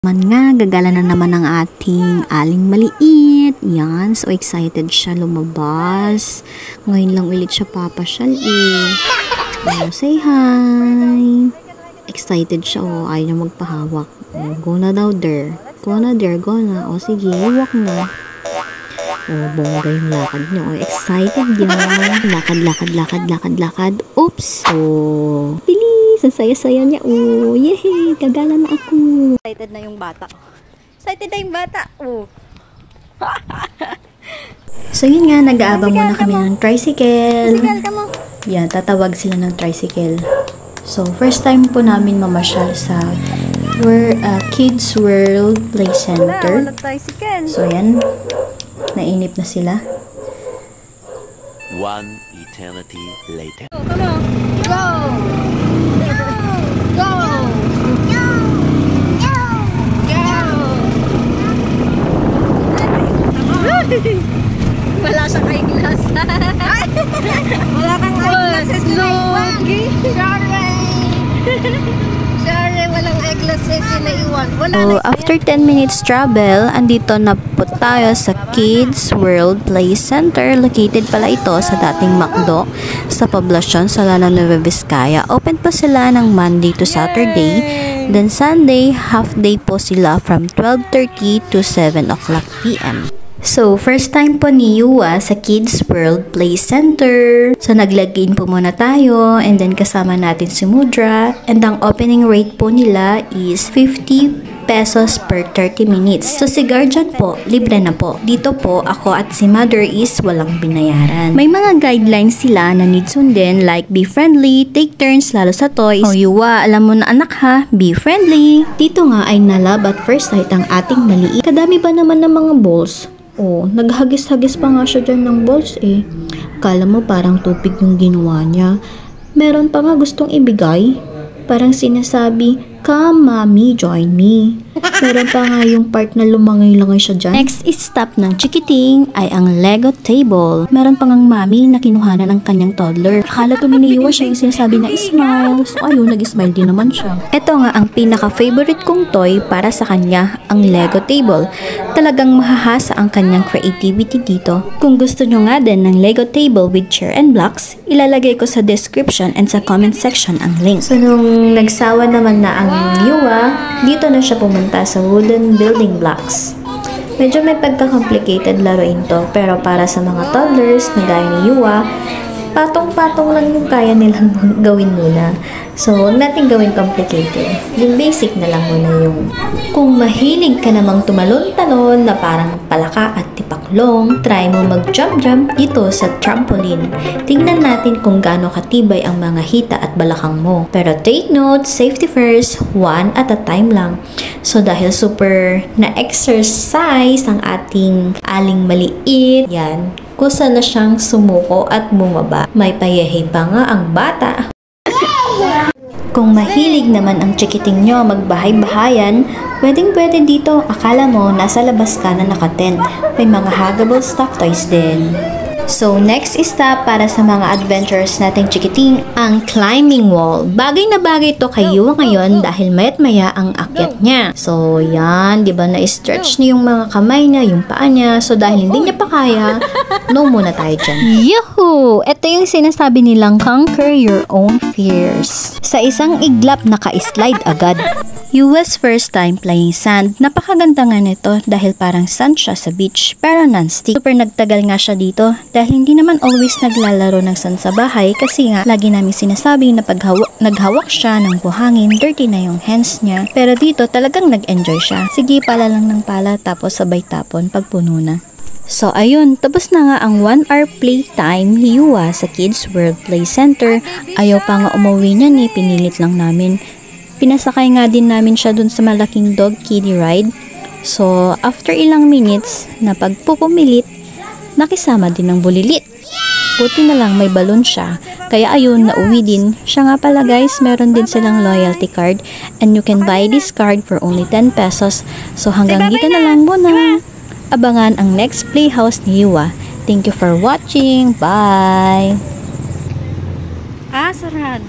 Gagala na naman ang ating aling maliit. Yan, so excited siya lumabas. Ngayon lang ulit siya papasyal say hi. Excited siya, ayaw niya magpahawak. Go na daw there. Go na there, go na. Sige, walk na. Bongga yung lakad niya. Excited yan. Lakad. Oops. Bilis. Ang saya-saya niya. Yehey. Gagala na ako. Excited na yung bata. So yun nga, nag-aabang muna kami ng tricycle. Yan, tatawag sila ng tricycle. So, first time po namin mamasyal sa Kids World Play Center. So yan, nainip na sila. One eternity later. Go! Go! Wala siyang eyeglass. Wala kang eyeglasses na iwan. Sorry, walang eyeglasses na iwan. So, after 10 minutes travel, andito na po tayo sa Kids World Play Center. Located pala ito sa dating McDo sa poblasyon sa Nueva Vizcaya. Open pa sila ng Monday to Saturday. Then Sunday, half day po sila from 12:30 to 7 o'clock p.m. So, first time po ni Yuwa sa Kids World Play Center. So, nag-login po muna tayo and then kasama natin si Mudra. And ang opening rate po nila is 50 pesos per 30 minutes. So, si guardian po, libre na po. Dito po, ako at si mother is walang binayaran. May mga guidelines sila na need sundin like be friendly, take turns lalo sa toys. Yuwa, alam mo na anak ha, be friendly. Dito nga ay nalab at first sight ang ating maliit. Kadami ba naman ng mga balls? Naghagis-hagis pa nga siya dyan ng balls Kala mo parang tupig yung ginawa niya. Meron pa nga gustong ibigay. Parang sinasabi, "Come, mommy, join me." Meron pa nga yung part na lumangay-langay siya dyan. Next stop ng chikiting ay ang Lego table. Meron pa ngang mami na kinuhanan ng kanyang toddler. Akala tuminiwa siya yung sinasabi na smile. So ayun, nag-smile din naman siya. Ito nga ang pinaka-favorite kong toy para sa kanya, ang Lego table. Talagang mahahasa ang kanyang creativity dito. Kung gusto nyo nga din ng Lego table with chair and blocks, ilalagay ko sa description and sa comment section ang link. So nung nagsawa naman na ang Yuwa, dito na siya pumunta sa wooden building blocks. Medyo may pagka-complicated laruin to, pero para sa mga toddlers na gaya ni Yuwa, patong-patong lang yung kaya nilang gawin muna. So, huwag natin gawin complicated. Yung basic na lang muna yung. Kung mahilig ka namang tumalon-talon na parang palaka at tipaklong, try mo mag-jump-jump dito sa trampoline. Tingnan natin kung gaano katibay ang mga hita at balakang mo. Pero take note, safety first, one at a time lang. So, dahil super na-exercise ang ating aling maliit, yan, kusa na siyang sumuko at bumaba. May payahe pa nga ang bata. Kung mahilig naman ang chikiting nyo magbahay-bahayan, pwedeng-pwede dito. Akala mo nasa labas ka na nakatent. May mga huggable stuffed toys din. So, next stop para sa mga adventures nating chikiting, ang climbing wall. Bagay na bagay to kay Yuwa ngayon dahil mayat maya ang akyat niya. So, yan, di ba na-stretch niya yung mga kamay niya, yung paa niya. So, dahil hindi niya pa kaya, no muna tayo dyan. Yuhu! Ito yung sinasabi nilang conquer your own fears. Sa isang iglap, naka-slide agad. Yuwa's first time playing sand. Napakaganda nga nito dahil parang sand siya sa beach pero non-stick. Super nagtagal nga siya dito dahil hindi naman always naglalaro ng sand sa bahay kasi nga lagi namin sinasabi na pag naghawak siya ng buhangin, dirty na yung hands niya. Pero dito talagang nag-enjoy siya. Sige, pala lang ng pala tapos sabay tapon pag puno na. So ayun, tapos na nga ang 1 hour playtime ni Yuwa sa Kids World Play Center. Ayaw pa nga umuwi niya ni, pinilit lang namin. Pinasakay nga din namin siya dun sa malaking dog kiddie ride. So, after ilang minutes na pagpupumilit, nakisama din ng bulilit. Buti na lang may balon siya. Kaya ayun, nauwi din. Siya nga pala guys, meron din silang loyalty card. And you can buy this card for only 10 pesos. So, hanggang dito na lang muna. Abangan ang next playhouse ni Yuwa. Thank you for watching. Bye! Sarad.